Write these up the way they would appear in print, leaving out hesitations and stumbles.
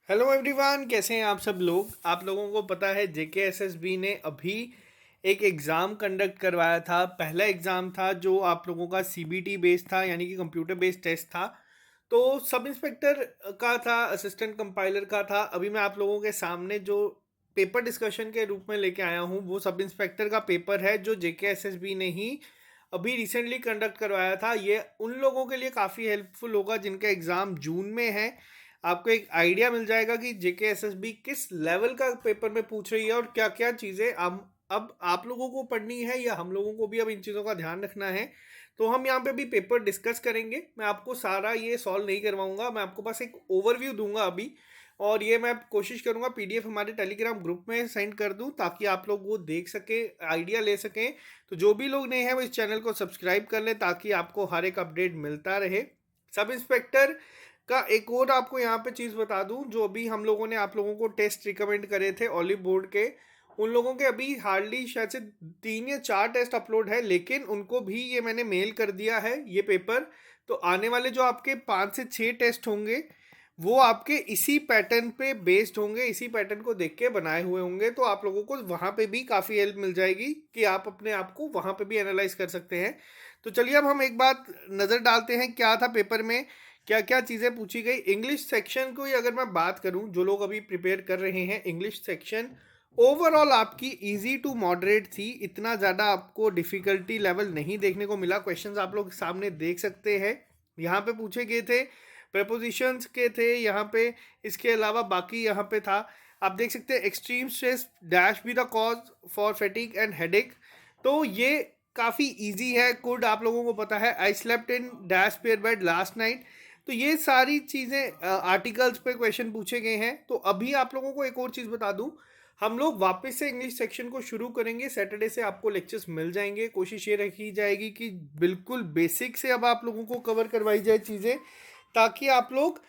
Hello everyone, कैसे हैं आप सब लोग। आप लोगों को पता है जेकेएसएसबी ने अभी एक एग्ज़ाम कंडक्ट करवाया था। पहला एग्ज़ाम था जो आप लोगों का सीबीटी बेस्ड था, यानी कि कंप्यूटर बेस्ड टेस्ट था। तो सब इंस्पेक्टर का था, असिस्टेंट कंपाइलर का था। अभी मैं आप लोगों के सामने जो पेपर डिस्कशन के रूप में लेके आया हूँ वो सब इंस्पेक्टर का पेपर है जो जेकेएसएसबी ने ही अभी रिसेंटली कंडक्ट करवाया था। ये उन लोगों के लिए काफ़ी हेल्पफुल होगा जिनका एग्ज़ाम जून में है। आपको एक आइडिया मिल जाएगा कि जेकेएसएसबी किस लेवल का पेपर में पूछ रही है और क्या क्या चीज़ें अब आप लोगों को पढ़नी है या हम लोगों को भी अब इन चीज़ों का ध्यान रखना है। तो हम यहाँ पे भी पेपर डिस्कस करेंगे। मैं आपको सारा ये सॉल्व नहीं करवाऊंगा, मैं आपको बस एक ओवरव्यू दूंगा अभी। और ये मैं कोशिश करूंगा पीडीएफ हमारे टेलीग्राम ग्रुप में सेंड कर दूं ताकि आप लोग वो देख सके, आइडिया ले सकें। तो जो भी लोग नए हैं वो इस चैनल को सब्सक्राइब कर लें ताकि आपको हर एक अपडेट मिलता रहे। सब इंस्पेक्टर का एक और आपको यहाँ पे चीज़ बता दूं, जो अभी हम लोगों ने आप लोगों को टेस्ट रिकमेंड करे थे ऑलिव बोर्ड के, उन लोगों के अभी हार्डली शायद से 3 या 4 टेस्ट अपलोड है, लेकिन उनको भी ये मैंने मेल कर दिया है ये पेपर। तो आने वाले जो आपके 5 से 6 टेस्ट होंगे वो आपके इसी पैटर्न पे बेस्ड होंगे, इसी पैटर्न को देख के बनाए हुए होंगे। तो आप लोगों को वहाँ पे भी काफ़ी हेल्प मिल जाएगी कि आप अपने आप को वहाँ पे भी एनालाइज कर सकते हैं। तो चलिए अब हम एक बात नज़र डालते हैं क्या था पेपर में, क्या क्या चीज़ें पूछी गई। इंग्लिश सेक्शन को ही अगर मैं बात करूं, जो लोग अभी प्रिपेयर कर रहे हैं, इंग्लिश सेक्शन ओवरऑल आपकी इजी टू मॉडरेट थी। इतना ज़्यादा आपको डिफ़िकल्टी लेवल नहीं देखने को मिला। क्वेश्चंस आप लोग सामने देख सकते हैं, यहाँ पे पूछे गए थे, प्रपोजिशंस के थे यहाँ पे। इसके अलावा बाकी यहाँ पे था, आप देख सकते हैं, extreme stress dash be the cause for fatigue and headache. तो ये काफ़ी इजी है। कुड आप लोगों को पता है, I slept in dash pair bed last night. तो ये सारी चीज़ें आर्टिकल्स पे क्वेश्चन पूछे गए हैं। तो अभी आप लोगों को एक और चीज़ बता दूं, हम लोग वापस से इंग्लिश सेक्शन को शुरू करेंगे। सैटरडे से आपको लेक्चर्स मिल जाएंगे। कोशिश ये रखी जाएगी कि बिल्कुल बेसिक से अब आप लोगों को कवर करवाई जाए चीज़ें, ताकि आप लोग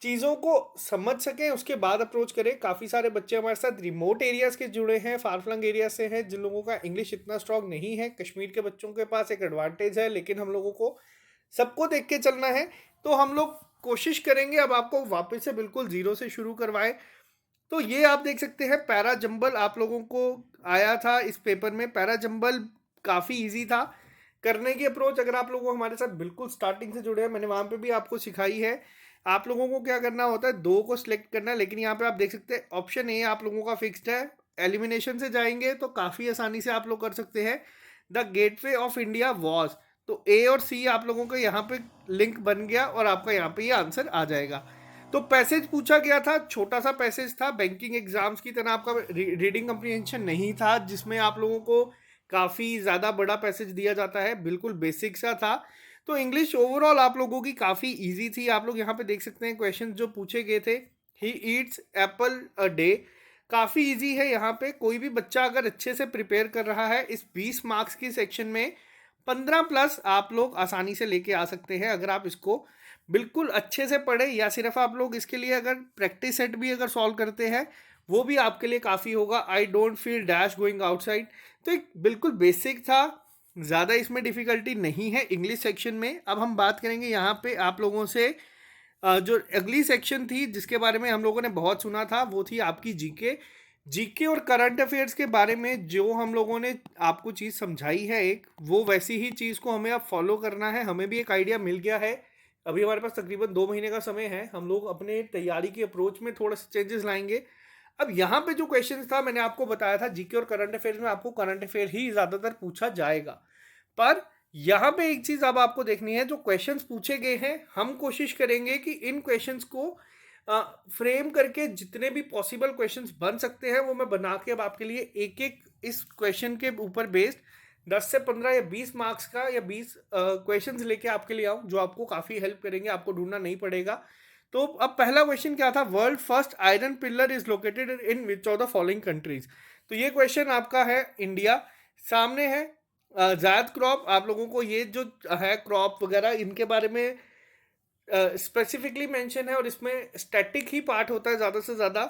चीज़ों को समझ सकें, उसके बाद अप्रोच करें। काफ़ी सारे बच्चे हमारे साथ रिमोट एरियाज़ के जुड़े हैं, फार फ्लंग एरिया से हैं, जिन लोगों का इंग्लिश इतना स्ट्रांग नहीं है। कश्मीर के बच्चों के पास एक एडवांटेज है, लेकिन हम लोगों को सबको देख के चलना है। तो हम लोग कोशिश करेंगे अब आपको वापस से बिल्कुल ज़ीरो से शुरू करवाएं। तो ये आप देख सकते हैं, पैरा जंबल आप लोगों को आया था इस पेपर में। पैरा जंबल काफ़ी इजी था करने की अप्रोच। अगर आप लोगों हमारे साथ बिल्कुल स्टार्टिंग से जुड़े हैं, मैंने वहाँ पे भी आपको सिखाई है। आप लोगों को क्या करना होता है, 2 को सिलेक्ट करना है। लेकिन यहाँ पे आप देख सकते हैं ऑप्शन ए आप लोगों का फिक्स्ड है। एलिमिनेशन से जाएंगे तो काफ़ी आसानी से आप लोग कर सकते हैं। The gateway of India was, तो ए और सी आप लोगों का यहाँ पे लिंक बन गया और आपका यहाँ पे ये आंसर आ जाएगा। तो पैसेज पूछा गया था, छोटा सा पैसेज था। बैंकिंग एग्जाम्स की तरह आपका रीडिंग कम्प्रीहेंशन नहीं था जिसमें आप लोगों को काफ़ी ज़्यादा बड़ा पैसेज दिया जाता है, बिल्कुल बेसिक सा था। तो इंग्लिश ओवरऑल आप लोगों की काफ़ी इजी थी। आप लोग यहाँ पे देख सकते हैं क्वेश्चन जो पूछे गए थे। He eats Apple a day, काफ़ी इजी है। यहाँ पे कोई भी बच्चा अगर अच्छे से प्रिपेयर कर रहा है, इस 20 मार्क्स की सेक्शन में 15 प्लस आप लोग आसानी से लेके आ सकते हैं अगर आप इसको बिल्कुल अच्छे से पढ़े। या सिर्फ आप लोग इसके लिए अगर प्रैक्टिस सेट भी अगर सॉल्व करते हैं, वो भी आपके लिए काफ़ी होगा। I don't feel dash going outside, तो एक बिल्कुल बेसिक था, ज़्यादा इसमें डिफ़िकल्टी नहीं है इंग्लिश सेक्शन में। अब हम बात करेंगे यहाँ पे आप लोगों से जो अगली सेक्शन थी जिसके बारे में हम लोगों ने बहुत सुना था, वो थी आपकी जीके। जीके और करंट अफेयर्स के बारे में जो हम लोगों ने आपको चीज़ समझाई है एक, वो वैसी ही चीज़ को हमें अब फॉलो करना है। हमें भी एक आइडिया मिल गया है। अभी हमारे पास तकरीबन 2 महीने का समय है। हम लोग अपने तैयारी की अप्रोच में थोड़ा सा चेंजेस लाएंगे। अब यहाँ पे जो क्वेश्चन था मैंने आपको बताया था, जीके और करंट अफेयर्स में आपको करंट अफेयर ही ज़्यादातर पूछा जाएगा। पर यहाँ पे एक चीज़ अब आपको देखनी है, जो क्वेश्चंस पूछे गए हैं हम कोशिश करेंगे कि इन क्वेश्चंस को फ्रेम करके जितने भी पॉसिबल क्वेश्चंस बन सकते हैं वो मैं बना के अब आपके लिए एक एक इस क्वेश्चन के ऊपर बेस्ड 10 से 15 या 20 मार्क्स का या 20 क्वेश्चंस लेके आपके लिए आऊँ, जो आपको काफ़ी हेल्प करेंगे, आपको ढूंढना नहीं पड़ेगा। तो अब पहला क्वेश्चन क्या था, world first iron pillar is located in which of the following countries. तो ये क्वेश्चन आपका है इंडिया। सामने है जायद क्रॉप। आप लोगों को ये जो है क्रॉप वगैरह इनके बारे में स्पेसिफिकली मेंशन है और इसमें स्टैटिक ही पार्ट होता है ज़्यादा से ज़्यादा।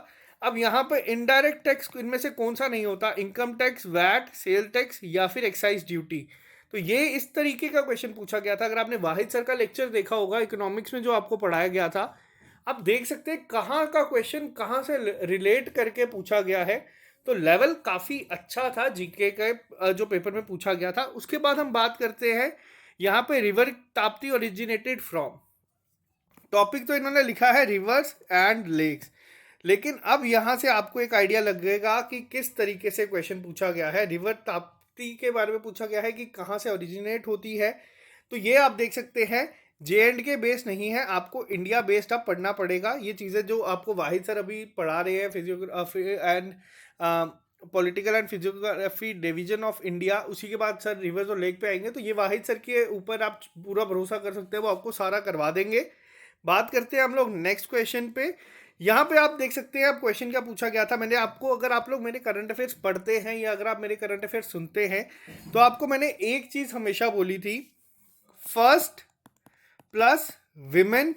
अब यहाँ पे इनडायरेक्ट टैक्स इनमें से कौन सा नहीं होता, income tax, VAT, sale tax या फिर एक्साइज ड्यूटी। तो ये इस तरीके का क्वेश्चन पूछा गया था। अगर आपने वाहिद सर का लेक्चर देखा होगा इकोनॉमिक्स में जो आपको पढ़ाया गया था, आप देख सकते हैं कहाँ का क्वेश्चन कहाँ से रिलेट करके पूछा गया है। तो लेवल काफ़ी अच्छा था जीके का जो पेपर में पूछा गया था। उसके बाद हम बात करते हैं यहाँ पे river Tapti originated from. Topic तो इन्होंने लिखा है रिवर्स एंड लेक्स, लेकिन अब यहाँ से आपको एक आइडिया लगेगा कि किस तरीके से क्वेश्चन पूछा गया है। रिवर ताप्ती के बारे में पूछा गया है कि कहाँ से ओरिजिनेट होती है। तो ये आप देख सकते हैं JNK बेस्ड नहीं है, आपको इंडिया बेस्ड अब पढ़ना पड़ेगा। ये चीज़ें जो आपको वाहिद सर अभी पढ़ा रहे हैं, physiography and political and physiography division of India, उसी के बाद सर रिवर्स और लेक पे आएंगे। तो ये वाहिद सर के ऊपर आप पूरा भरोसा कर सकते हैं, वो आपको सारा करवा देंगे। बात करते हैं हम लोग नेक्स्ट क्वेश्चन पे। यहाँ पे आप देख सकते हैं आप क्वेश्चन क्या पूछा गया था। मैंने आपको, अगर आप लोग मेरे करंट अफेयर्स पढ़ते हैं या अगर आप मेरे करंट अफेयर्स सुनते हैं, तो आपको मैंने एक चीज़ हमेशा बोली थी, फर्स्ट प्लस विमेन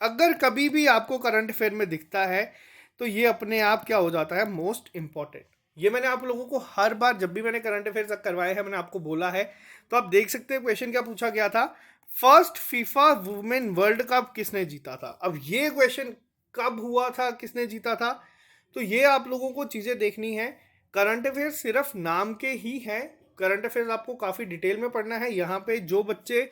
अगर कभी भी आपको करंट अफेयर में दिखता है तो ये अपने आप क्या हो जाता है, मोस्ट इंपॉर्टेंट। ये मैंने आप लोगों को हर बार जब भी मैंने करंट अफेयर्स करवाए हैं मैंने आपको बोला है। तो आप देख सकते हैं क्वेश्चन क्या पूछा गया था, first FIFA women world cup किसने जीता था। अब ये क्वेश्चन कब हुआ था, किसने जीता था, तो ये आप लोगों को चीज़ें देखनी है। करंट अफेयर्स सिर्फ नाम के ही हैं, करंट अफेयर्स आपको काफ़ी डिटेल में पढ़ना है। यहाँ पे जो बच्चे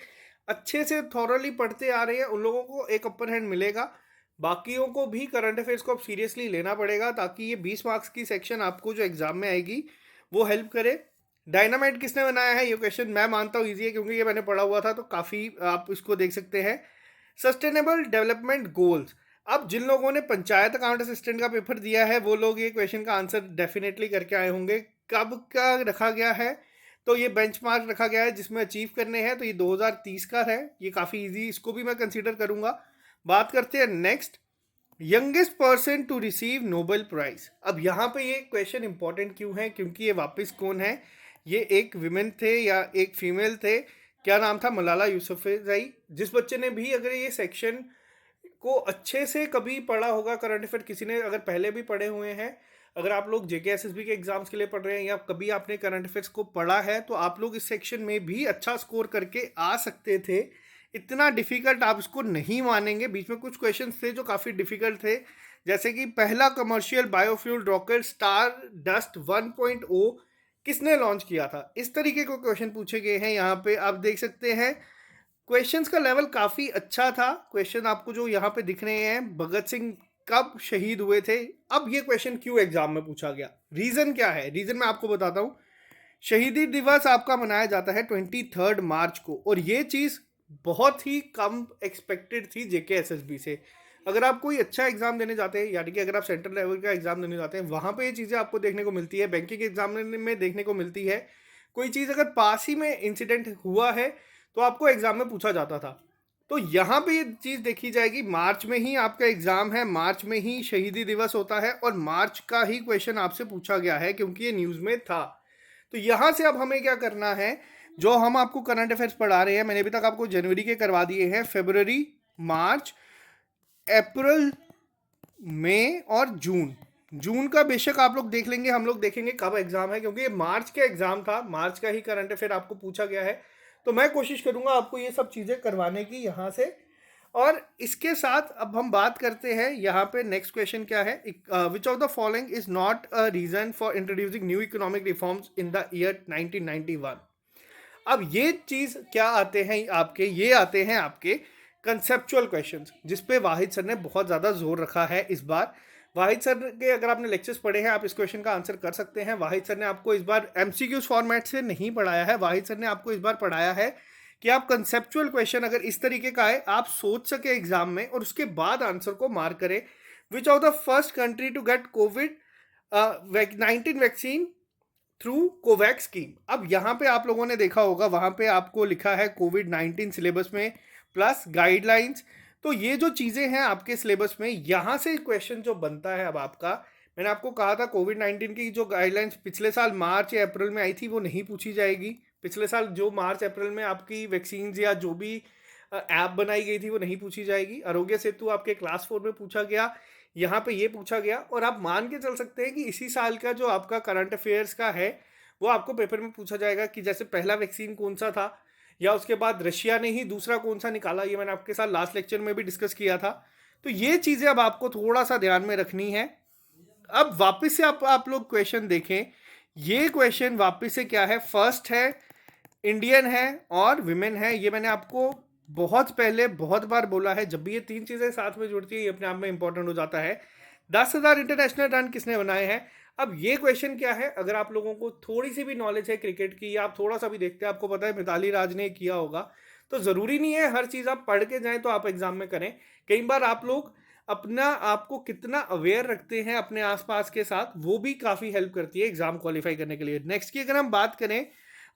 अच्छे से थॉरली पढ़ते आ रहे हैं उन लोगों को एक अपर हैंड मिलेगा, बाकियों को भी करंट अफेयर्स को अब सीरियसली लेना पड़ेगा ताकि ये 20 मार्क्स की सेक्शन आपको जो एग्जाम में आएगी वो हेल्प करे। डायनामाइट किसने बनाया है, ये क्वेश्चन मैं मानता हूँ ईजी है क्योंकि ये मैंने पढ़ा हुआ था, तो काफ़ी आप इसको देख सकते हैं। सस्टेनेबल डेवलपमेंट गोल्स, अब जिन लोगों ने पंचायत अकाउंट असिस्टेंट का पेपर दिया है वो लोग ये क्वेश्चन का आंसर डेफिनेटली करके आए होंगे। कब का रखा गया है, तो ये बेंचमार्क रखा गया है जिसमें अचीव करने हैं, तो ये 2030 का है। ये काफ़ी इजी, इसको भी मैं कंसीडर करूंगा। बात करते हैं next, youngest person to receive Nobel prize. अब यहाँ पे ये क्वेश्चन इंपॉर्टेंट क्यों है, क्योंकि ये वापस कौन है, ये एक विमेन थे या एक फीमेल थे, क्या नाम था, मलाला यूसुफजई। जिस बच्चे ने भी अगर ये सेक्शन को अच्छे से कभी पढ़ा होगा, करंट अफेयर किसी ने अगर पहले भी पढ़े हुए हैं, अगर आप लोग JK SSB के एग्जाम्स के लिए पढ़ रहे हैं या कभी आपने करंट अफेयर्स को पढ़ा है, तो आप लोग इस सेक्शन में भी अच्छा स्कोर करके आ सकते थे। इतना डिफिकल्ट आप इसको नहीं मानेंगे। बीच में कुछ क्वेश्चंस थे जो काफ़ी डिफिकल्ट थे, जैसे कि पहला commercial biofuel rocket star dust 1.0 किसने लॉन्च किया था, इस तरीके के क्वेश्चन पूछे गए हैं। यहाँ पे आप देख सकते हैं क्वेश्चंस का लेवल काफ़ी अच्छा था। क्वेश्चन आपको जो यहाँ पे दिख रहे हैं, भगत सिंह कब शहीद हुए थे, अब ये क्वेश्चन क्यों एग्जाम में पूछा गया, रीज़न क्या है, रीज़न मैं आपको बताता हूँ। शहीदी दिवस आपका मनाया जाता है 23 मार्च को, और ये चीज़ बहुत ही कम एक्सपेक्टेड थी JK SSB से। अगर आप कोई अच्छा एग्जाम देने जाते हैं, यानी कि अगर आप सेंट्रल लेवल का एग्जाम देने जाते हैं, वहाँ पे ये चीज़ें आपको देखने को मिलती है, बैंकिंग एग्जाम में देखने को मिलती है। कोई चीज़ अगर पास ही में इंसिडेंट हुआ है तो आपको एग्जाम में पूछा जाता था। तो यहाँ पे ये चीज़ देखी जाएगी, मार्च में ही आपका एग्जाम है, मार्च में ही शहीदी दिवस होता है, और मार्च का ही क्वेश्चन आपसे पूछा गया है क्योंकि ये न्यूज़ में था। तो यहाँ से अब हमें क्या करना है, जो हम आपको करंट अफेयर्स पढ़ा रहे हैं, मैंने अभी तक आपको जनवरी के करवा दिए हैं, फरवरी, मार्च, अप्रैल, मई और जून। जून का बेशक आप लोग देख लेंगे, हम लोग देखेंगे कब एग्जाम है, क्योंकि ये मार्च का एग्जाम था, मार्च का ही करंट अफेयर आपको पूछा गया है। तो मैं कोशिश करूंगा आपको ये सब चीज़ें करवाने की यहाँ से। और इसके साथ अब हम बात करते हैं यहाँ पे नेक्स्ट क्वेश्चन क्या है, which of the following is not a reason for introducing new economic reforms in the year 1991। अब ये चीज़ क्या आते हैं आपके, ये आते हैं आपके कंसेप्चुअल क्वेश्चंस, जिस पे वाहिद सर ने बहुत ज़्यादा जोर रखा है इस बार। वाहिद सर के अगर आपने लेक्चर्स पढ़े हैं आप इस क्वेश्चन का आंसर कर सकते हैं। वाहिद सर ने आपको इस बार MCQs फॉर्मेट से नहीं पढ़ाया है, वाहिद सर ने आपको इस बार पढ़ाया है कि आप कंसेप्चुअल क्वेश्चन अगर इस तरीके का है आप सोच सके एग्जाम में और उसके बाद आंसर को मार्क करें। Which of the first country to get COVID-19 vaccine through COVAX scheme. अब यहाँ पे आप लोगों ने देखा होगा, वहाँ पे आपको लिखा है COVID-19 सिलेबस में प्लस गाइडलाइंस। तो ये जो चीज़ें हैं आपके सिलेबस में, यहाँ से क्वेश्चन जो बनता है अब आपका, मैंने आपको कहा था COVID-19 की जो गाइडलाइंस पिछले साल मार्च या अप्रैल में आई थी वो नहीं पूछी जाएगी। पिछले साल जो मार्च अप्रैल में आपकी वैक्सीन या जो भी ऐप बनाई गई थी वो नहीं पूछी जाएगी। आरोग्य सेतु आपके क्लास 4 में पूछा गया, यहाँ पे ये पूछा गया, और आप मान के चल सकते हैं कि इसी साल का जो आपका करंट अफेयर्स का है वो आपको पेपर में पूछा जाएगा कि जैसे पहला वैक्सीन कौन सा था, या उसके बाद रशिया ने ही दूसरा कौन सा निकाला, ये मैंने आपके साथ लास्ट लेक्चर में भी डिस्कस किया था। तो ये चीज़ें अब आपको थोड़ा सा ध्यान में रखनी है। अब वापस से आप लोग क्वेश्चन देखें, ये क्वेश्चन वापस से क्या है, फर्स्ट है, इंडियन है और विमेन है। ये मैंने आपको बहुत पहले बहुत बार बोला है, जब भी ये तीन चीज़ें साथ में जुड़ती है ये अपने आप में इंपॉर्टेंट हो जाता है। 10,000 इंटरनेशनल रन किसने बनाए हैं। अब ये क्वेश्चन क्या है, अगर आप लोगों को थोड़ी सी भी नॉलेज है क्रिकेट की या आप थोड़ा सा भी देखते हैं, आपको पता है मिताली राज ने किया होगा, तो ज़रूरी नहीं है हर चीज़ आप पढ़ के जाएं तो आप एग्जाम में करें। कई बार आप लोग अपना आपको कितना अवेयर रखते हैं अपने आसपास के साथ, वो भी काफ़ी हेल्प करती है एग्जाम क्वालिफाई करने के लिए। नेक्स्ट की अगर हम बात करें,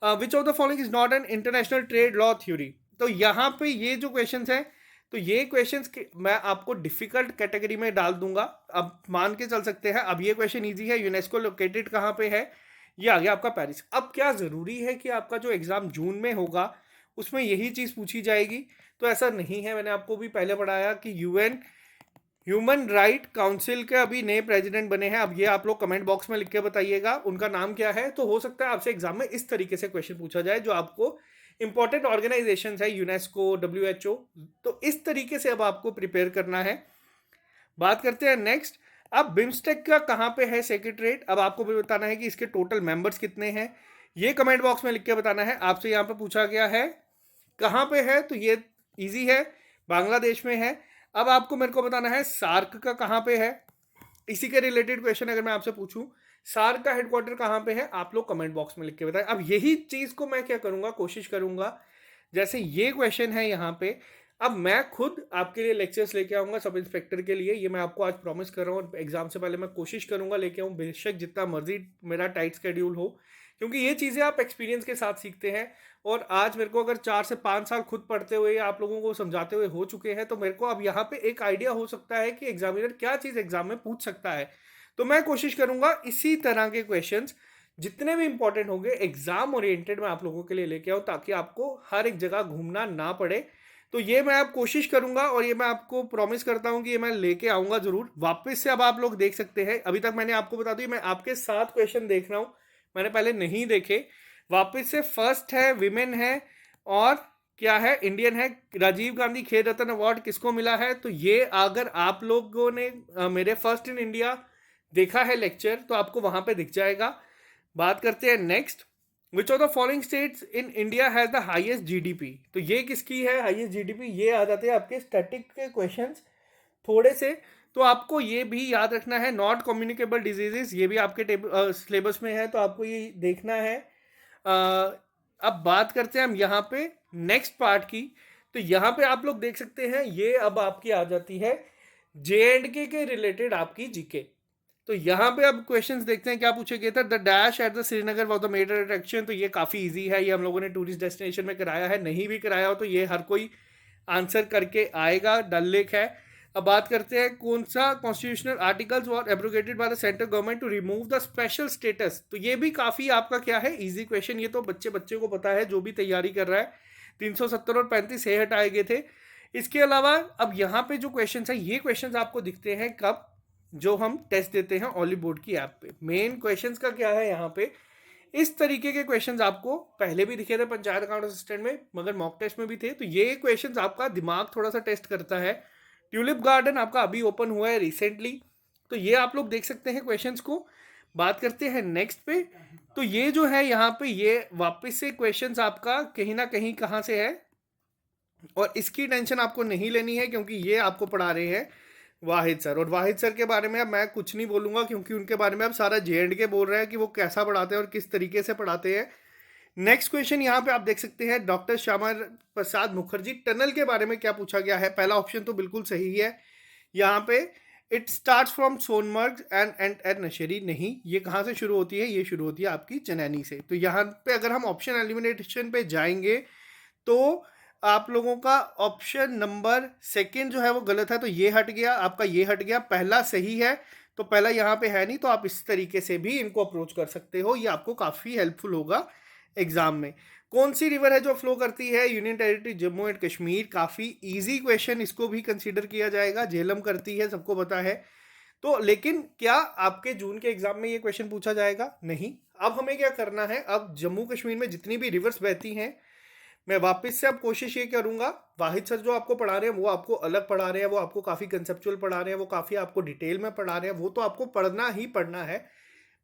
which of the following is not an international trade law theory, तो यहाँ पे ये जो क्वेश्चंस हैं, तो ये क्वेश्चंस मैं आपको डिफिकल्ट कैटेगरी में डाल दूंगा। अब मान के चल सकते हैं, अब ये क्वेश्चन इजी है, यूनेस्को लोकेटेड कहाँ पे है, ये आ गया आपका पेरिस। अब क्या ज़रूरी है कि आपका जो एग्ज़ाम जून में होगा उसमें यही चीज़ पूछी जाएगी, तो ऐसा नहीं है। मैंने आपको भी पहले पढ़ाया कि यूएन ह्यूमन राइट काउंसिल के अभी नए प्रेसिडेंट बने हैं। अब ये आप लोग कमेंट बॉक्स में लिख के बताइएगा उनका नाम क्या है, तो हो सकता है आपसे एग्जाम में इस तरीके से क्वेश्चन पूछा जाए जो आपको इंपॉर्टेंट ऑर्गेनाइजेशन है, यूनेस्को, WHO, तो इस तरीके से अब आपको प्रिपेयर करना है। बात करते हैं नेक्स्ट, अब बिम्स्टेक का कहाँ पे है सेक्रेटरीट, अब आपको भी बताना है कि इसके टोटल मेंबर्स कितने हैं, ये कमेंट बॉक्स में लिख के बताना है। आपसे यहाँ पे पूछा गया है कहाँ पे है, तो ये इजी है, बांग्लादेश में है। अब आपको मेरे को बताना है सार्क का कहाँ पे है, इसी के रिलेटेड क्वेश्चन अगर मैं आपसे पूछूं सार्क का हेडक्वार्टर कहाँ पे है, आप लोग कमेंट बॉक्स में लिख के बताएं। अब यही चीज़ को मैं क्या करूँगा, कोशिश करूँगा, जैसे ये क्वेश्चन है यहाँ पे, अब मैं खुद आपके लिए लेक्चर्स लेके आऊँगा सब इंस्पेक्टर के लिए, ये मैं आपको आज प्रॉमिस कर रहा हूँ। और एग्जाम से पहले मैं कोशिश करूँगा लेके आऊँ, बेशक जितना मर्जी मेरा टाइट स्केड्यूल हो, क्योंकि ये चीज़ें आप एक्सपीरियंस के साथ सीखते हैं। और आज मेरे को अगर 4 से 5 साल खुद पढ़ते हुए आप लोगों को समझाते हुए हो चुके हैं, तो मेरे को अब यहाँ पे एक आइडिया हो सकता है कि एग्जामिनर क्या चीज़ एग्जाम में पूछ सकता है। तो मैं कोशिश करूँगा इसी तरह के क्वेश्चंस जितने भी इंपॉर्टेंट होंगे एग्जाम ओरिएंटेड मैं आप लोगों के लिए लेके आऊँ, ताकि आपको हर एक जगह घूमना ना पड़े। तो ये मैं आप कोशिश करूंगा और ये मैं आपको प्रॉमिस करता हूँ कि ये मैं लेके आऊँगा ज़रूर। वापस से अब आप लोग देख सकते हैं, अभी तक मैंने आपको बता दी मैं आपके साथ क्वेश्चन देख रहा हूँ, मैंने पहले नहीं देखे। वापस से फर्स्ट है, विमेन है और क्या है, इंडियन है। राजीव गांधी खेल रत्न अवार्ड किसको मिला है, तो ये अगर आप लोगों ने मेरे फर्स्ट इन इंडिया देखा है लेक्चर तो आपको वहाँ पे दिख जाएगा। बात करते हैं next, which of the following states in India has the highest GDP, तो ये किसकी है हाईएस्ट GDP, ये आ जाते हैं आपके स्टैटिक के क्वेश्चंस थोड़े से, तो आपको ये भी याद रखना है। नॉट कम्युनिकेबल डिजीजेस, ये भी आपके सिलेबस में है, तो आपको ये देखना है। अब बात करते हैं हम यहाँ पे नेक्स्ट पार्ट की, तो यहाँ पे आप लोग देख सकते हैं ये अब आपकी आ जाती है JNK के रिलेटेड आपकी GK। तो यहाँ पे अब क्वेश्चंस देखते हैं क्या पूछे गए थे। The dash at the Srinagar was the major attraction, तो ये काफ़ी इजी है, ये हम लोगों ने टूरिस्ट डेस्टिनेशन में कराया है, नहीं भी कराया हो तो ये हर कोई आंसर करके आएगा। डल लेक है। अब बात करते हैं कौन सा constitutional articles were abrogated by the central government to remove the special status, तो ये भी काफ़ी आपका क्या है इजी क्वेश्चन, ये तो बच्चे को पता है जो भी तैयारी कर रहा है। 370 और 35 से हटाए गए थे। इसके अलावा अब यहाँ पे जो क्वेश्चन है, ये क्वेश्चन आपको दिखते हैं कब, जो हम टेस्ट देते हैं ऑली बोर्ड की ऐप पे। मेन क्वेश्चंस का क्या है यहाँ पे, इस तरीके के क्वेश्चंस आपको पहले भी दिखे थे पंचायत अकाउंट असिस्टेंट में, मगर मॉक टेस्ट में भी थे, तो ये क्वेश्चंस आपका दिमाग थोड़ा सा टेस्ट करता है। ट्यूलिप गार्डन आपका अभी ओपन हुआ है रिसेंटली, तो ये आप लोग देख सकते हैं क्वेश्चंस को। बात करते हैं नेक्स्ट पे, तो ये जो है यहाँ पे ये वापस से क्वेश्चंस आपका कहीं ना कहीं कहाँ से है, और इसकी टेंशन आपको नहीं लेनी है क्योंकि ये आपको पढ़ा रहे हैं वाहिद सर। और वाहिद सर के बारे में अब मैं कुछ नहीं बोलूँगा क्योंकि उनके बारे में अब सारा JNK बोल रहा है कि वो कैसा पढ़ाते हैं और किस तरीके से पढ़ाते हैं। नेक्स्ट क्वेश्चन यहाँ पे आप देख सकते हैं, डॉक्टर श्यामा प्रसाद मुखर्जी टनल के बारे में क्या पूछा गया है। पहला ऑप्शन तो बिल्कुल सही है यहाँ पे, it start from Sonamarg and end at Nashri, नहीं, ये कहाँ से शुरू होती है, ये शुरू होती है आपकी चनैनी से। तो यहाँ पे अगर हम ऑप्शन एलिमिनेशन पे जाएंगे तो आप लोगों का ऑप्शन नंबर सेकंड जो है वो गलत है, तो ये हट गया, आपका ये हट गया, पहला सही है, तो पहला यहाँ पे है नहीं, तो आप इस तरीके से भी इनको अप्रोच कर सकते हो, ये आपको काफ़ी हेल्पफुल होगा एग्जाम में। कौन सी रिवर है जो फ्लो करती है union territory Jammu and Kashmir, काफ़ी इजी क्वेश्चन, इसको भी कंसीडर किया जाएगा। झेलम करती है, सबको पता है। तो लेकिन क्या आपके जून के एग्जाम में ये क्वेश्चन पूछा जाएगा, नहीं। अब हमें क्या करना है, अब जम्मू कश्मीर में जितनी भी रिवर्स बहती हैं मैं वापस से अब कोशिश ये करूंगा, वाहिद सर जो आपको पढ़ा रहे हैं वो आपको अलग पढ़ा रहे हैं, वो आपको काफ़ी कंसेप्चुअल पढ़ा रहे हैं, वो काफ़ी आपको डिटेल में पढ़ा रहे हैं, वो तो आपको पढ़ना ही पढ़ना है।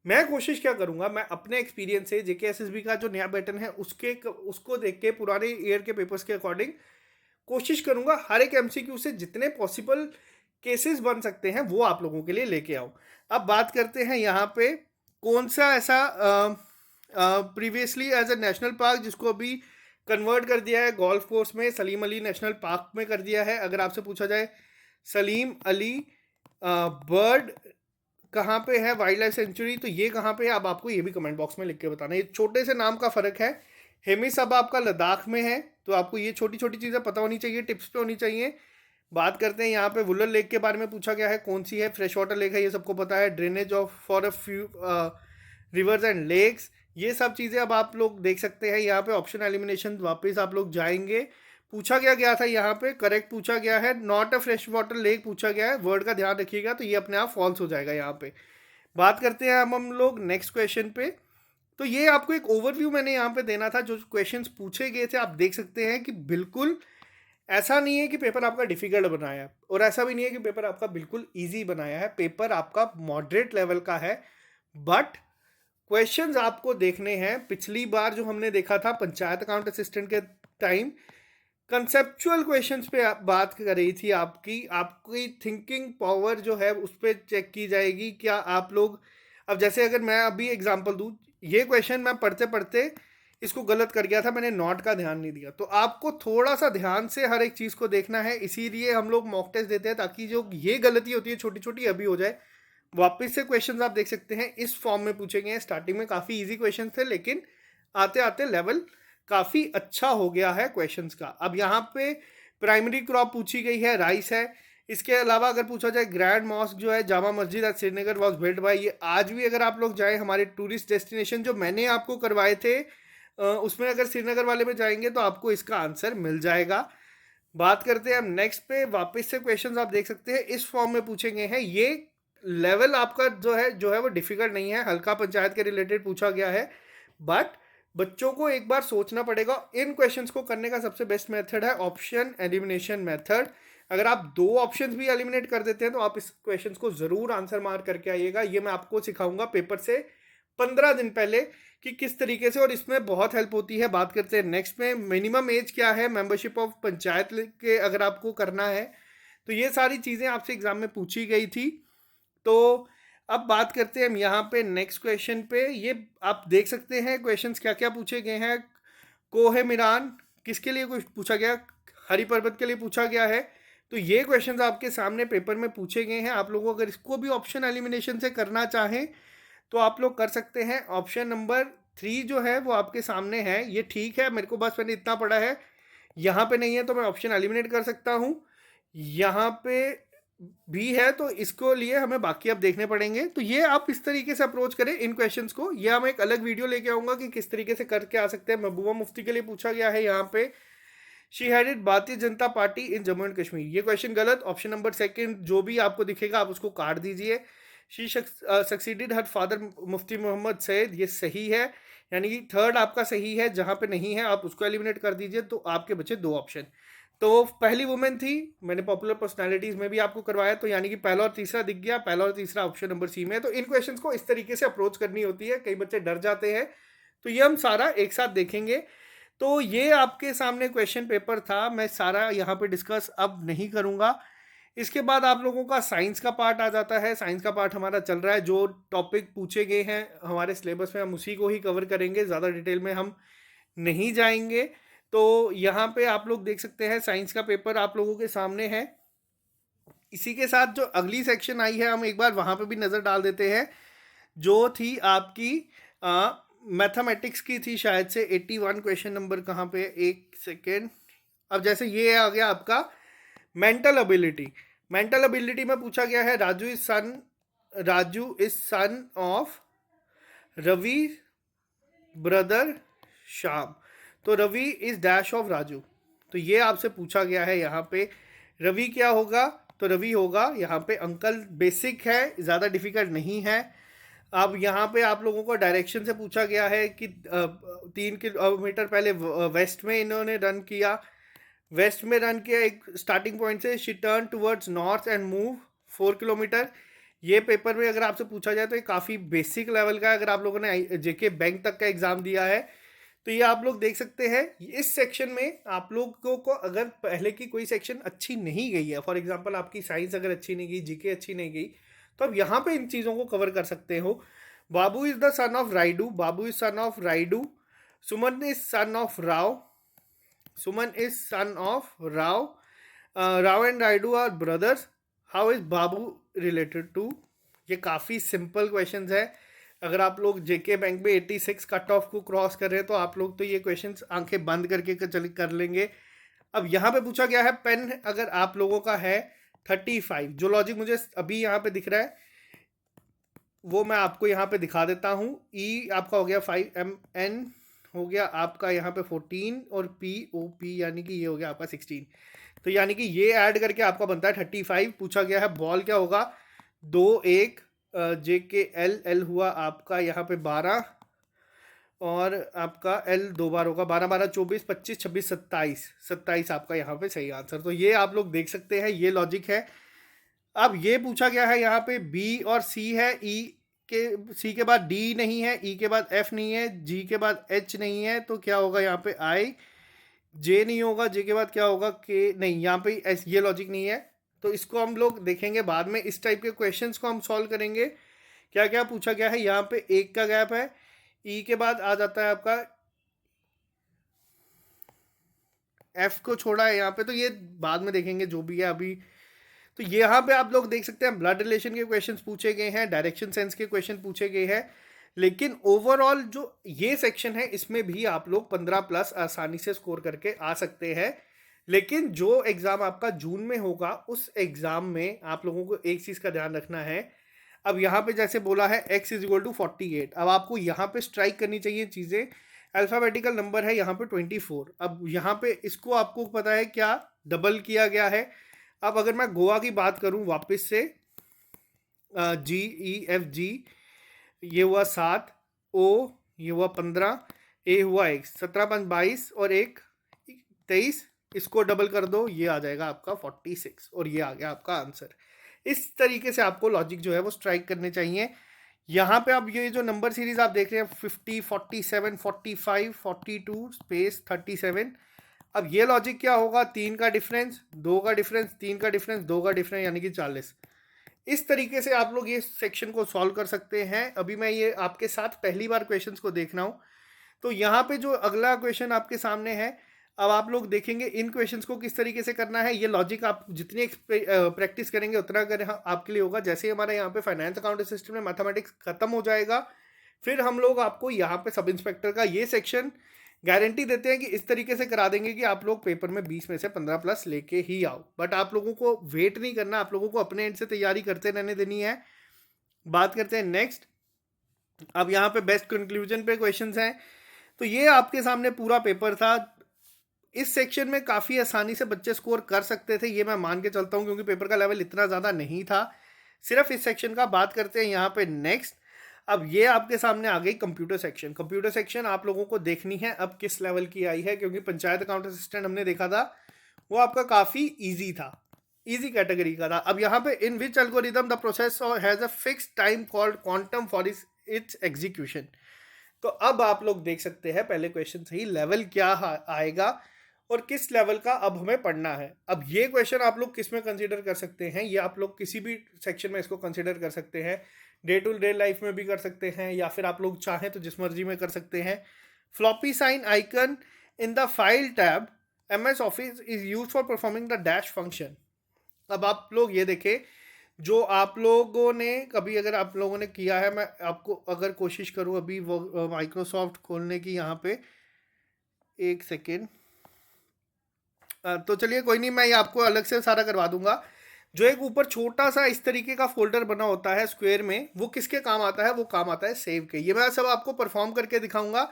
मैं कोशिश क्या करूंगा, मैं अपने एक्सपीरियंस से जेकेएसएसबी का जो नया पैटर्न है उसको देख के पुराने ईयर के पेपर्स के अकॉर्डिंग कोशिश करूंगा हर एक एमसीक्यू से जितने पॉसिबल केसेस बन सकते हैं वो आप लोगों के लिए लेके आऊं। अब बात करते हैं यहाँ पे कौन सा ऐसा previously as a national park जिसको अभी कन्वर्ट कर दिया है गोल्फ कोर्स में, सलीम अली नेशनल पार्क में कर दिया है। अगर आपसे पूछा जाए सलीम अली बर्ड कहाँ पे है वाइल्ड लाइफ सेंचुरी, तो ये कहाँ पे है, अब आपको ये भी कमेंट बॉक्स में लिख के बताना। ये छोटे से नाम का फ़र्क है। हेमिस अब आपका लद्दाख में है, तो आपको ये छोटी छोटी चीज़ें पता होनी चाहिए, टिप्स पे होनी चाहिए। बात करते हैं यहाँ पे वुलर लेक के बारे में पूछा गया है, कौन सी है, फ्रेश वाटर लेक है, ये सबको पता है। Drainage of for a few rivers and lakes, ये सब चीज़ें अब आप लोग देख सकते हैं। यहाँ पे ऑप्शन एलिमिनेशन वापस आप लोग जाएंगे, पूछा गया था यहाँ पे, करेक्ट पूछा गया है, not a fresh water lake पूछा गया है, वर्ड का ध्यान रखिएगा, तो ये अपने आप फॉल्स हो जाएगा यहाँ पे। बात करते हैं अब हम लोग नेक्स्ट क्वेश्चन पे। तो ये आपको एक ओवरव्यू मैंने यहाँ पे देना था, जो क्वेश्चंस पूछे गए थे आप देख सकते हैं कि बिल्कुल ऐसा नहीं है कि पेपर आपका डिफिकल्ट बनाया है, और ऐसा भी नहीं है कि पेपर आपका बिल्कुल इजी बनाया है। पेपर आपका मॉडरेट लेवल का है, बट क्वेश्चंस आपको देखने हैं। पिछली बार जो हमने देखा था पंचायत अकाउंट असिस्टेंट के टाइम, कंसेप्चुअल क्वेश्चंस पे बात कर रही थी, आपकी थिंकिंग पावर जो है उस पर चेक की जाएगी। क्या आप लोग, अब जैसे अगर मैं अभी एग्जांपल दूं, ये क्वेश्चन मैं पढ़ते पढ़ते इसको गलत कर गया था, मैंने नॉट का ध्यान नहीं दिया, तो आपको थोड़ा सा ध्यान से हर एक चीज़ को देखना है। इसीलिए हम लोग मॉक टेस्ट देते हैं, ताकि जो ये गलती होती है छोटी छोटी अभी हो जाए। वापस से क्वेश्चंस आप देख सकते हैं इस फॉर्म में पूछे गए हैं। स्टार्टिंग में काफ़ी इजी क्वेश्चन थे, लेकिन आते आते लेवल काफ़ी अच्छा हो गया है क्वेश्चंस का। अब यहाँ पे प्राइमरी क्रॉप पूछी गई है, राइस है। इसके अलावा अगर पूछा जाए ग्रैंड मॉस्क जो है Jama Masjid at Srinagar was built by, ये आज भी अगर आप लोग जाएँ हमारे टूरिस्ट डेस्टिनेशन जो मैंने आपको करवाए थे उसमें अगर श्रीनगर वाले में जाएंगे तो आपको इसका आंसर मिल जाएगा। बात करते हैं हम नेक्स्ट पे। वापस से क्वेश्चंस आप देख सकते हैं इस फॉर्म में पूछे गए हैं। ये लेवल आपका जो है वो डिफिकल्ट नहीं है, हल्का पंचायत के रिलेटेड पूछा गया है, बट बच्चों को एक बार सोचना पड़ेगा। इन क्वेश्चंस को करने का सबसे बेस्ट मेथड है ऑप्शन एलिमिनेशन मेथड। अगर आप दो ऑप्शंस भी एलिमिनेट कर देते हैं तो आप इस क्वेश्चंस को ज़रूर आंसर मार करके आइएगा। ये मैं आपको सिखाऊंगा पेपर से 15 दिन पहले कि किस तरीके से, और इसमें बहुत हेल्प होती है। बात करते हैं नेक्स्ट में, मिनिमम एज क्या है मेंबरशिप ऑफ पंचायत के अगर आपको करना है, तो ये सारी चीज़ें आपसे एग्जाम में पूछी गई थी। तो अब बात करते हैं हम यहाँ पे नेक्स्ट क्वेश्चन पे। ये आप देख सकते हैं क्वेश्चंस क्या क्या पूछे गए हैं। कोहे मीरान किसके लिए कुछ पूछा गया, हरी पर्वत के लिए पूछा गया है। तो ये क्वेश्चंस आपके सामने पेपर में पूछे गए हैं। आप लोगों अगर इसको भी ऑप्शन एलिमिनेशन से करना चाहें तो आप लोग कर सकते हैं। ऑप्शन नंबर 3 जो है वो आपके सामने है, ये ठीक है, मेरे को बस मैंने इतना पढ़ा है, यहाँ पे नहीं है तो मैं ऑप्शन एलिमिनेट कर सकता हूँ। यहाँ पे भी है तो इसको लिए हमें बाकी अब देखने पड़ेंगे। तो ये आप इस तरीके से अप्रोच करें इन क्वेश्चंस को। ये हम एक अलग वीडियो लेके आऊँगा कि किस तरीके से करके आ सकते हैं। महबूबा मुफ्ती के लिए पूछा गया है यहाँ पे, she headed Bharatiya Janata party in Jammu and Kashmir, ये क्वेश्चन गलत। ऑप्शन नंबर 2 जो भी आपको दिखेगा आप उसको काट दीजिए। शी सक्सीडेड हर फादर मुफ्ती मोहम्मद सैयद, ये सही है, यानी कि 3rd आपका सही है। जहाँ पे नहीं है आप उसको एलिमिनेट कर दीजिए, तो आपके बचे 2 ऑप्शन। तो पहली वुमेन थी, मैंने पॉपुलर पर्सनालिटीज़ में भी आपको करवाया, तो यानी कि पहला और तीसरा दिख गया। पहला और तीसरा ऑप्शन नंबर सी में है। तो इन क्वेश्चंस को इस तरीके से अप्रोच करनी होती है, कई बच्चे डर जाते हैं, तो ये हम सारा एक साथ देखेंगे। तो ये आपके सामने क्वेश्चन पेपर था, मैं सारा यहाँ पे डिस्कस अब नहीं करूँगा। इसके बाद आप लोगों का साइंस का पार्ट आ जाता है। साइंस का पार्ट हमारा चल रहा है, जो टॉपिक पूछे गए हैं हमारे सिलेबस में हम उसी को ही कवर करेंगे, ज़्यादा डिटेल में हम नहीं जाएंगे। तो यहाँ पे आप लोग देख सकते हैं साइंस का पेपर आप लोगों के सामने है। इसी के साथ जो अगली सेक्शन आई है हम एक बार वहाँ पे भी नज़र डाल देते हैं, जो थी आपकी मैथमेटिक्स की थी, शायद से 81 क्वेश्चन नंबर कहाँ पे, एक सेकेंड। अब जैसे ये आ गया आपका मेंटल एबिलिटी। मेंटल एबिलिटी में पूछा गया है Raju is son of Ravi brother Shyam, तो Ravi is dash of Raju. तो ये आपसे पूछा गया है यहाँ पे, रवि क्या होगा, तो रवि होगा यहाँ पे अंकल। बेसिक है, ज़्यादा डिफिकल्ट नहीं है। अब यहाँ पे आप लोगों को डायरेक्शन से पूछा गया है कि 3 किलोमीटर पहले वेस्ट में इन्होंने रन किया, वेस्ट में रन किया एक स्टार्टिंग पॉइंट से, she turn towards north and move 4 kilometre. ये पेपर में अगर आपसे पूछा जाए तो ये काफ़ी बेसिक लेवल का है, अगर आप लोगों ने जेके बैंक तक का एग्ज़ाम दिया है तो ये आप लोग देख सकते हैं। इस सेक्शन में आप लोगों को अगर पहले की कोई सेक्शन अच्छी नहीं गई है, फॉर एग्जांपल आपकी साइंस अगर अच्छी नहीं गई, जीके अच्छी नहीं गई, तो अब यहाँ पे इन चीज़ों को कवर कर सकते हो। Babu is the son of Raidu, Babu is son of Raidu. Suman is son of Rao, Suman is son of Rao. Rao and Raidu are brothers, how is Babu related to. ये काफ़ी सिंपल क्वेश्चंस है। अगर आप लोग जेके बैंक में 86 कट ऑफ को क्रॉस कर रहे हैं तो आप लोग तो ये क्वेश्चंस आंखें बंद करके चल कर लेंगे। अब यहाँ पे पूछा गया है पेन अगर आप लोगों का है 35, जो लॉजिक मुझे अभी यहाँ पे दिख रहा है वो मैं आपको यहाँ पे दिखा देता हूँ। ई आपका हो गया 5 MN हो गया आपका यहाँ पे 14 और POP यानी कि ये हो गया आपका 16, तो यानी कि ये ऐड करके आपका बनता है 35। पूछा गया है बॉल क्या होगा 2-1, JKL हुआ आपका यहाँ पे 12 और आपका L 2 बार होगा 12 12 24 25 26 27 27 आपका यहाँ पे सही आंसर। तो ये आप लोग देख सकते हैं, ये लॉजिक है। अब ये पूछा गया है यहाँ पे B और C है, C के बाद D नहीं है, E के बाद F नहीं है, G के बाद H नहीं है, तो क्या होगा यहाँ पे I, J नहीं होगा, J के बाद क्या होगा K नहीं, यहाँ पे ये लॉजिक नहीं है। तो इसको हम लोग देखेंगे बाद में, इस टाइप के क्वेश्चंस को हम सॉल्व करेंगे। क्या क्या पूछा गया है यहाँ पे, 1 का गैप है, ई के बाद आ जाता है आपका एफ को छोड़ा है यहाँ पे, तो ये बाद में देखेंगे जो भी है अभी। तो यहाँ पे आप लोग देख सकते हैं ब्लड रिलेशन के क्वेश्चंस पूछे गए हैं, डायरेक्शन सेंस के क्वेश्चन पूछे गए हैं, लेकिन ओवरऑल जो ये सेक्शन है इसमें भी आप लोग 15+ आसानी से स्कोर करके आ सकते हैं। लेकिन जो एग्ज़ाम आपका जून में होगा उस एग्ज़ाम में आप लोगों को एक चीज़ का ध्यान रखना है। अब यहाँ पे जैसे बोला है x इज इक्वल टू 48, अब आपको यहाँ पे स्ट्राइक करनी चाहिए चीज़ें। अल्फ़ाबेटिकल नंबर है यहाँ पे 24, अब यहाँ पे इसको आपको पता है क्या डबल किया गया है। अब अगर मैं गोवा की बात करूँ वापस से, GEFG ये हुआ 7, O ये हुआ 15, A हुआ 1, 17 5 22 और 1 23, इसको डबल कर दो ये आ जाएगा आपका 46 और ये आ गया आपका आंसर। इस तरीके से आपको लॉजिक जो है वो स्ट्राइक करने चाहिए। यहाँ पे अब ये जो नंबर सीरीज आप देख रहे हैं 50 47 45 42 स्पेस 37, अब ये लॉजिक क्या होगा, 3 का डिफरेंस 2 का डिफरेंस 3 का डिफरेंस 2 का डिफरेंस यानी कि 40। इस तरीके से आप लोग ये सेक्शन को सॉल्व कर सकते हैं। अभी मैं ये आपके साथ पहली बार क्वेश्चंस को देख रहा हूँ, तो यहाँ पे जो अगला क्वेश्चन आपके सामने है, अब आप लोग देखेंगे इन क्वेश्चंस को किस तरीके से करना है। ये लॉजिक आप जितनी प्रैक्टिस करेंगे उतना अगर आपके लिए होगा। जैसे हमारा यहाँ पे फाइनेंस अकाउंट सिस्टम में मैथमेटिक्स खत्म हो जाएगा, फिर हम लोग आपको यहाँ पे सब इंस्पेक्टर का ये सेक्शन गारंटी देते हैं कि इस तरीके से करा देंगे कि आप लोग पेपर में 20 में से 15+ लेके ही आओ। बट आप लोगों को वेट नहीं करना, आप लोगों को अपने एंड से तैयारी करते रहने देनी है। बात करते हैं नेक्स्ट। अब यहाँ पे बेस्ट कंक्लूजन पे क्वेश्चंस हैं, तो ये आपके सामने पूरा पेपर था। इस सेक्शन में काफ़ी आसानी से बच्चे स्कोर कर सकते थे, ये मैं मान के चलता हूँ, क्योंकि पेपर का लेवल इतना ज़्यादा नहीं था सिर्फ इस सेक्शन का। बात करते हैं यहाँ पे नेक्स्ट। अब ये आपके सामने आ गई कंप्यूटर सेक्शन। कंप्यूटर सेक्शन आप लोगों को देखनी है अब किस लेवल की आई है, क्योंकि पंचायत अकाउंट असिस्टेंट हमने देखा था वो आपका काफ़ी ईजी था, ईजी कैटेगरी का था। अब यहाँ पे in which algorithm the process has a fixed time called quantum for its execution. तो अब आप लोग देख सकते हैं पहले क्वेश्चन से ही लेवल क्या आएगा और किस लेवल का अब हमें पढ़ना है। अब ये क्वेश्चन आप लोग किस में कंसीडर कर सकते हैं, ये आप लोग किसी भी सेक्शन में इसको कंसीडर कर सकते हैं, डे टू डे लाइफ में भी कर सकते हैं, या फिर आप लोग चाहें तो जिस मर्जी में कर सकते हैं। Floppy sign icon in the file tab MS office is use for performing the dash function. अब आप लोग ये देखें, जो आप लोगों ने कभी अगर आप लोगों ने किया है, मैं आपको अगर कोशिश करूं अभी वो माइक्रोसॉफ्ट खोलने की, यहाँ पे एक सेकेंड, तो चलिए कोई नहीं, मैं ये आपको अलग से सारा करवा दूंगा। जो एक ऊपर छोटा सा इस तरीके का फोल्डर बना होता है स्क्वायर में, वो किसके काम आता है, वो काम आता है सेव के। ये मैं सब आपको परफॉर्म करके दिखाऊंगा।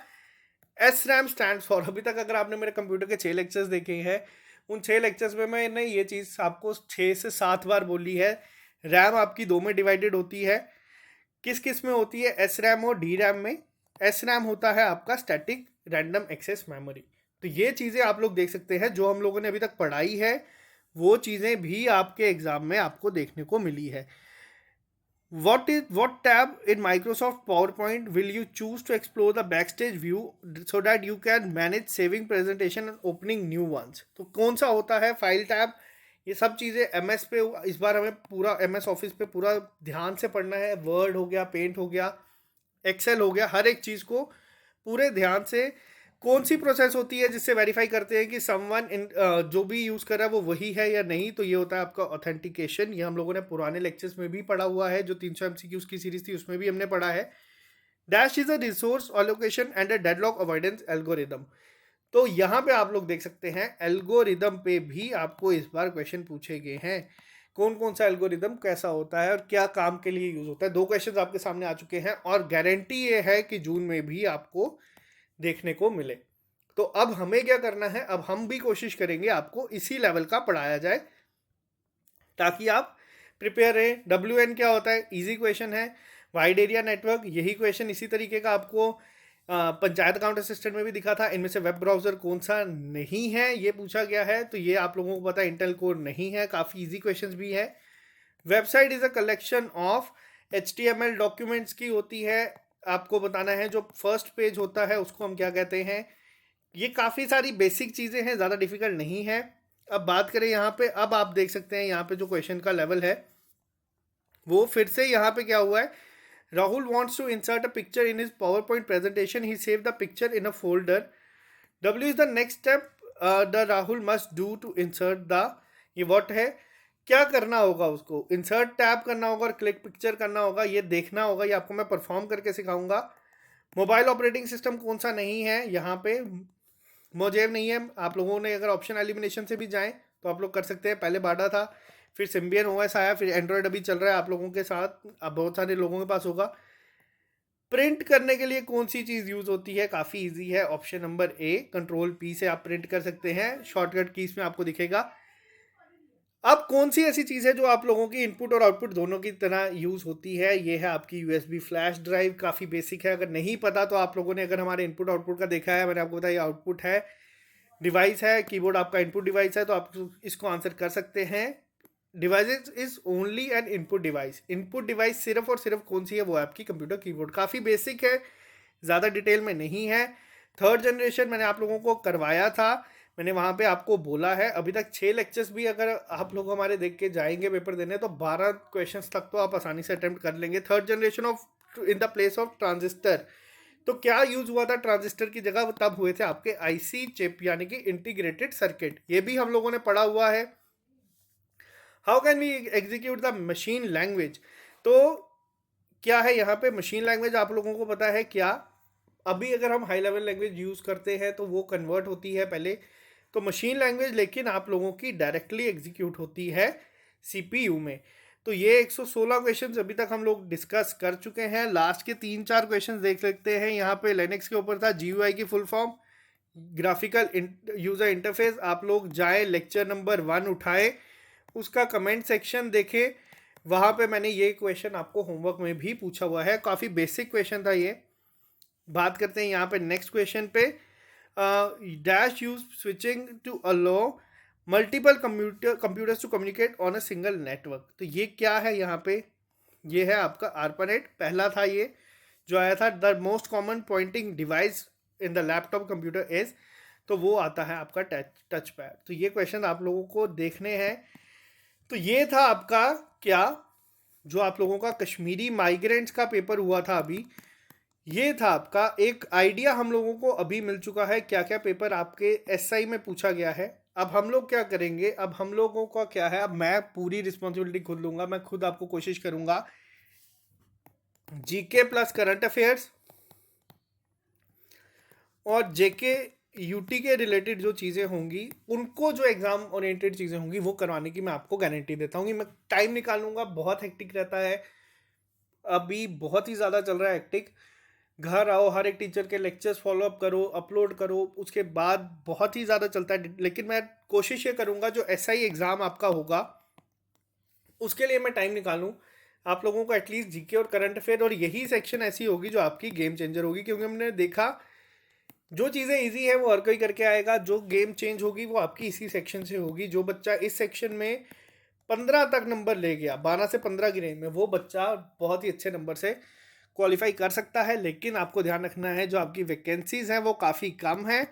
SRAM स्टैंड फॉर, अभी तक अगर आपने मेरे कंप्यूटर के 6 लेक्चर्स देखे हैं, उन 6 लेक्चर्स में मैंने ये चीज़ आपको 6 से 7 बार बोली है। रैम आपकी 2 में डिवाइडेड होती है, किस किस में होती है, एस रैम और डी रैम में। एस रैम होता है आपका स्टैटिक रैंडम एक्सेस मेमोरी। तो ये चीज़ें आप लोग देख सकते हैं, जो हम लोगों ने अभी तक पढ़ाई है वो चीज़ें भी आपके एग्जाम में आपको देखने को मिली है। What tab in Microsoft PowerPoint will you choose to explore the backstage view so that you can manage saving presentation and opening new ones? तो कौन सा होता है फाइल टैब। ये सब चीज़ें एमएस पे इस बार हमें पूरा एमएस ऑफिस पे पूरा ध्यान से पढ़ना है। वर्ड हो गया, पेंट हो गया, एक्सेल हो गया, हर एक चीज़ को पूरे ध्यान से। कौन सी प्रोसेस होती है जिससे वेरीफाई करते हैं कि समवन इन जो भी यूज़ कर रहा है वो वही है या नहीं, तो ये होता है आपका ऑथेंटिकेशन। ये हम लोगों ने पुराने लेक्चर्स में भी पढ़ा हुआ है, जो 300 MCQs की सीरीज थी उसमें भी हमने पढ़ा है। Dash is a resource allocation and a deadlock avoidance algorithm. तो यहाँ पे आप लोग देख सकते हैं एल्गोरिदम पे भी आपको इस बार क्वेश्चन पूछे गए हैं। कौन कौन सा एल्गोरिदम कैसा होता है और क्या काम के लिए यूज होता है। 2 क्वेश्चन आपके सामने आ चुके हैं और गारंटी ये है कि जून में भी आपको देखने को मिले। तो अब हमें क्या करना है, अब हम भी कोशिश करेंगे आपको इसी लेवल का पढ़ाया जाए ताकि आप प्रिपेयर रहें। WN क्या होता है, इजी क्वेश्चन है। वाइड एरिया नेटवर्क, यही क्वेश्चन इसी तरीके का आपको पंचायत अकाउंट असिस्टेंट में भी दिखा था। इनमें से वेब ब्राउजर कौन सा नहीं है ये पूछा गया है, तो ये आप लोगों को पता है इंटेल कोर नहीं है। काफ़ी इजी क्वेश्चंस भी है। Website is a collection of HTML documents की होती है। आपको बताना है जो फर्स्ट पेज होता है उसको हम क्या कहते हैं। ये काफ़ी सारी बेसिक चीज़ें हैं, ज़्यादा डिफिकल्ट नहीं है। अब बात करें यहाँ पे, अब आप देख सकते हैं यहाँ पे जो क्वेश्चन का लेवल है वो फिर से यहाँ पे क्या हुआ है। Rahul wants to insert a picture in his PowerPoint presentation. He saved the picture in a folder. W is the next step the Rahul must do to insert the, ये what है, क्या करना होगा उसको, इंसर्ट टैब करना होगा और click picture करना होगा, ये देखना होगा। ये आपको मैं परफॉर्म करके सिखाऊंगा। मोबाइल ऑपरेटिंग सिस्टम कौन सा नहीं है, यहाँ पे मोजेव नहीं है। आप लोगों ने अगर ऑप्शन एलिमिनेशन से भी जाएं तो आप लोग कर सकते हैं। पहले बाडा था, फिर सिम्बियन OS आया, फिर एंड्रॉयड अभी चल रहा है आप लोगों के साथ, अब बहुत सारे लोगों के पास होगा। प्रिंट करने के लिए कौन सी चीज़ यूज़ होती है, काफ़ी इजी है। ऑप्शन नंबर A, Ctrl+P से आप प्रिंट कर सकते हैं। शॉर्टकट कीज में आपको दिखेगा। अब कौन सी ऐसी चीज़ है जो आप लोगों की इनपुट और आउटपुट दोनों की तरह यूज़ होती है, ये है आपकी USB फ्लैश ड्राइव। काफ़ी बेसिक है, अगर नहीं पता तो आप लोगों ने अगर हमारे इनपुट आउटपुट का देखा है, मैंने आपको बताया आउटपुट है, डिवाइस है, कीबोर्ड आपका इनपुट डिवाइस है, तो आप इसको आंसर कर सकते हैं। Device is only an input device. Input device सिर्फ और सिर्फ कौन सी है, वो है आपकी कंप्यूटर कीबोर्ड। काफ़ी बेसिक है, ज़्यादा डिटेल में नहीं है। थर्ड जनरेशन मैंने आप लोगों को करवाया था, मैंने वहाँ पे आपको बोला है। अभी तक 6 लेक्चर्स भी अगर आप लोग हमारे देख के जाएंगे पेपर देने तो 12 क्वेश्चंस तक तो आप आसानी से अटेम्प्ट कर लेंगे। Third generation of in the place of transistor, तो क्या यूज हुआ था ट्रांजिस्टर की जगह, तब हुए थे आपके IC चिप यानी कि इंटीग्रेटेड सर्किट। ये भी हम लोगों ने पढ़ा हुआ है। How can we execute the machine language, तो क्या है यहाँ पे मशीन लैंग्वेज आप लोगों को पता है क्या। अभी अगर हम हाई लेवल लैंग्वेज यूज़ करते हैं तो वो कन्वर्ट होती है पहले तो मशीन लैंग्वेज, लेकिन आप लोगों की डायरेक्टली एग्जीक्यूट होती है CPU में। तो ये 116 क्वेश्चंस अभी तक हम लोग डिस्कस कर चुके हैं। लास्ट के 3-4 क्वेश्चंस देख सकते हैं। यहाँ पे लिनक्स के ऊपर था GUI की full form, graphical user interface. आप लोग जाए लेक्चर नंबर 1 उठाएं, उसका कमेंट सेक्शन देखें, वहाँ पे मैंने ये क्वेश्चन आपको होमवर्क में भी पूछा हुआ है। काफ़ी बेसिक क्वेश्चन था ये। बात करते हैं यहाँ पे नेक्स्ट क्वेश्चन पे। Dash use switching to allow multiple computers to communicate on a single network. तो ये क्या है यहाँ पे, ये है आपका ARPANET। पहला था ये जो आया था, the most common pointing device in the laptop computer is, तो वो आता है आपका टच पैड। तो ये क्वेश्चन आप लोगों को देखने हैं। तो ये था आपका क्या, जो आप लोगों का कश्मीरी माइग्रेंट्स का पेपर हुआ था अभी, ये था आपका एक आइडिया हम लोगों को अभी मिल चुका है क्या क्या पेपर आपके SI में पूछा गया है। अब हम लोग क्या करेंगे, अब हम लोगों का क्या है, अब मैं पूरी रिस्पॉन्सिबिलिटी खुद लूंगा। मैं खुद आपको कोशिश करूंगा GK प्लस करंट अफेयर्स और JK UT के रिलेटेड जो चीज़ें होंगी, उनको जो एग्ज़ाम ओरिएंटेड चीज़ें होंगी वो करवाने की मैं आपको गारंटी देता हूँ कि मैं टाइम निकालूंगा। बहुत हेक्टिक रहता है, अभी बहुत ही ज़्यादा चल रहा है हेक्टिक। घर आओ, हर एक टीचर के लेक्चर्स फॉलोअप करो, अपलोड करो, उसके बाद बहुत ही ज़्यादा चलता है। लेकिन मैं कोशिश ये करूँगा जो SI एग्ज़ाम आपका होगा उसके लिए मैं टाइम निकालूँ। आप लोगों को एटलीस्ट जीके और करंट अफेयर, और यही सेक्शन ऐसी होगी जो आपकी गेम चेंजर होगी, क्योंकि हमने देखा जो चीज़ें इजी है वो हर कोई करके आएगा, जो गेम चेंज होगी वो आपकी इसी सेक्शन से होगी। जो बच्चा इस सेक्शन में 15 तक नंबर ले गया, 12 से 15 की रेंज में, वो बच्चा बहुत ही अच्छे नंबर से क्वालिफाई कर सकता है। लेकिन आपको ध्यान रखना है जो आपकी वैकेंसीज हैं वो काफ़ी कम है,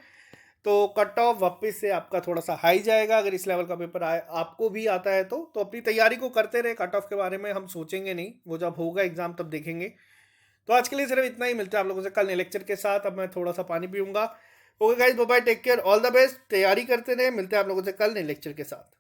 तो कट ऑफ वापस से आपका थोड़ा सा हाई जाएगा। अगर इस लेवल का पेपर आए आपको भी आता है तो अपनी तैयारी को करते रहे। कट ऑफ के बारे में हम सोचेंगे नहीं, वो जब होगा एग्जाम तब देखेंगे। तो आज के लिए सिर्फ इतना ही, मिलता है आप लोगों से कल नए लेक्चर के साथ। अब मैं थोड़ा सा पानी पीऊंगा। Okay guys, bye bye, take care, all the best, तैयारी करते रहे। मिलते हैं आप लोगों से कल नए लेक्चर के साथ।